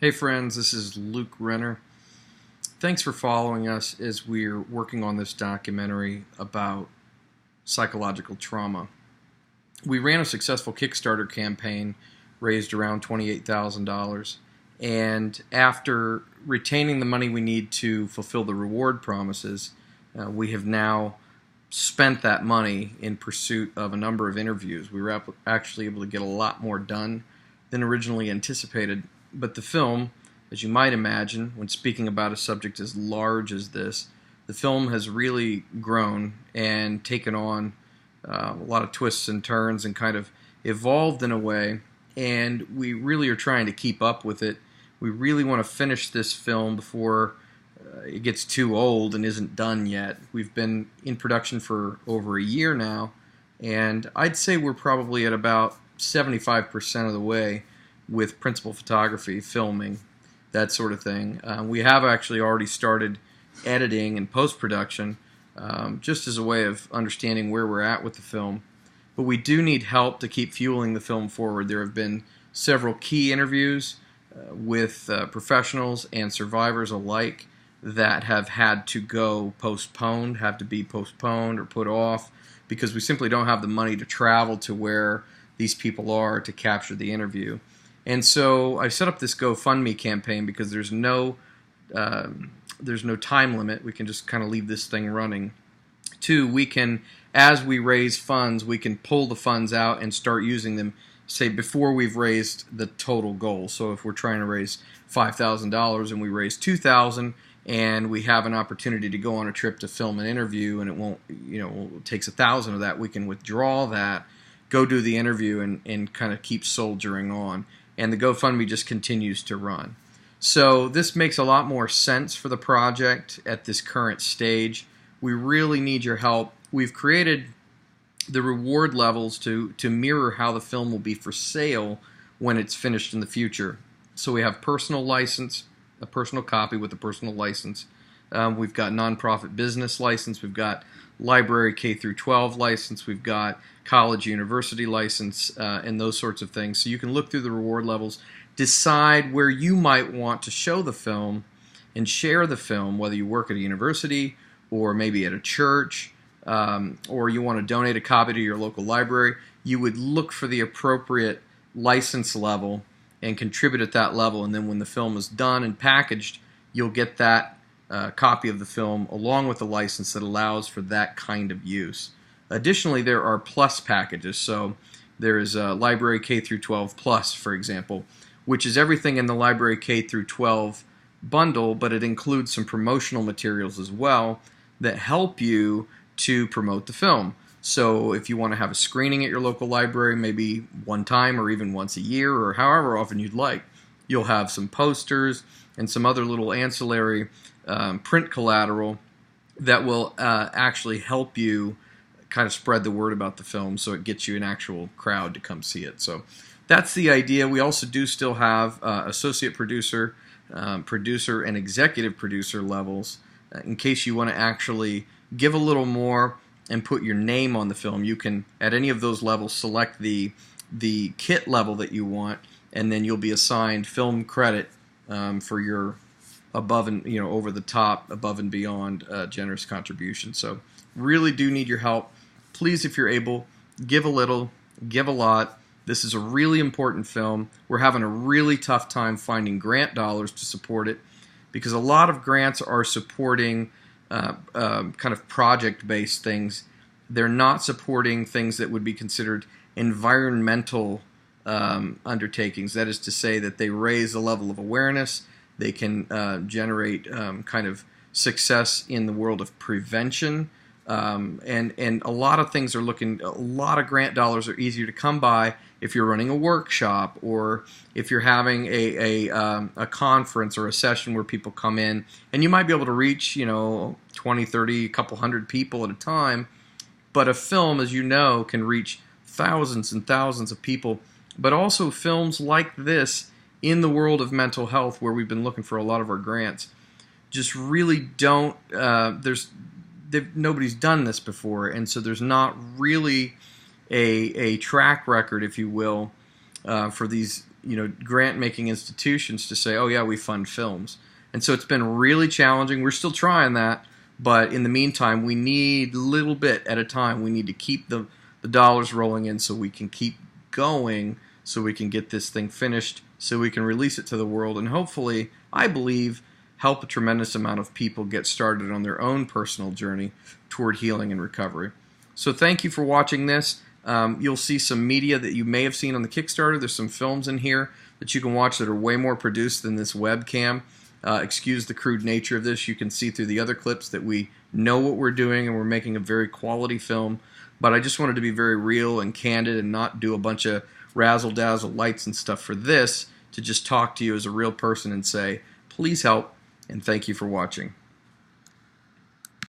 Hey friends, this is Luke Renner. Thanks for following us as we're working on this documentary about psychological trauma. We ran a successful Kickstarter campaign, raised around $28,000, and after retaining the money we need to fulfill the reward promises, we have now spent that money in pursuit of a number of interviews. We were actually able to get a lot more done than originally anticipated. But the film, as you might imagine, when speaking about a subject as large as this, the film has really grown and taken on a lot of twists and turns and kind of evolved in a way, and we really are trying to keep up with it. We really want to finish this film before it gets too old and isn't done yet. We've been in production for over a year now, and I'd say we're probably at about 75% of the way with principal photography, filming, that sort of thing. We have actually already started editing and post-production, just as a way of understanding where we're at with the film. But we do need help to keep fueling the film forward. There have been several key interviews with professionals and survivors alike that have had to go postponed, have to be postponed or put off, because we simply don't have the money to travel to where these people are to capture the interview. And so I set up this GoFundMe campaign because there's no time limit. We can just kind of leave this thing running. Two, we can, as we raise funds, we can pull the funds out and start using them, say, before we've raised the total goal. So if we're trying to raise $5,000 and we raise $2,000 and we have an opportunity to go on a trip to film an interview and it won't, it takes $1,000 of that, we can withdraw that, go do the interview and kind of keep soldiering on. And the GoFundMe just continues to run. So this makes a lot more sense for the project at this current stage. We really need your help. We've created the reward levels to mirror how the film will be for sale when it's finished in the future. So we have personal license, a personal copy with a personal license. We've got nonprofit business license. We've got library K through 12 license. We've got college university license and those sorts of things. So you can look through the reward levels, decide where you might want to show the film and share the film, whether you work at a university or maybe at a church, or you want to donate a copy to your local library. You would look for the appropriate license level and contribute at that level, and then when the film is done and packaged, you'll get that copy of the film along with the license that allows for that kind of use. Additionally, there are plus packages. So there is a Library K through 12 Plus, for example, which is everything in the Library K through 12 bundle, but it includes some promotional materials as well that help you to promote the film. So if you want to have a screening at your local library, maybe one time or even once a year or however often you'd like, you'll have some posters and some other little ancillary print collateral that will actually help you kind of spread the word about the film so it gets you an actual crowd to come see it. So that's the idea. We also do still have associate producer, producer, and executive producer levels in case you want to actually give a little more and put your name on the film. You can, at any of those levels, select the kit level that you want, and then you'll be assigned film credit for your above and over the top, above and beyond generous contribution. So really do need your help. Please, if you're able, give a little, give a lot. This is a really important film. We're having a really tough time finding grant dollars to support it because a lot of grants are supporting kind of project-based things. They're not supporting things that would be considered environmental undertakings. That is to say that they raise the level of awareness. They can generate kind of success in the world of prevention. And a lot of things are a lot of grant dollars are easier to come by if you're running a workshop or if you're having a conference or a session where people come in, and you might be able to reach 20, 30, a couple hundred people at a time. But a film, as you know, can reach thousands and thousands of people. But also films like this in the world of mental health, where we've been looking for a lot of our grants, just really don't. Nobody's done this before, and so there's not really a track record, if you will, for these grant-making institutions to say, oh yeah, we fund films. And so it's been really challenging. We're still trying that, but in the meantime, we need a little bit at a time. We need to keep the dollars rolling in so we can keep going, so we can get this thing finished, so we can release it to the world, and hopefully, I believe, help a tremendous amount of people get started on their own personal journey toward healing and recovery. So thank you for watching this. You'll see some media that you may have seen on the Kickstarter. There's some films in here that you can watch that are way more produced than this webcam. Excuse the crude nature of this. You can see through the other clips that we know what we're doing and we're making a very quality film. But I just wanted to be very real and candid and not do a bunch of razzle-dazzle lights and stuff for this, to just talk to you as a real person and say, please help, and thank you for watching.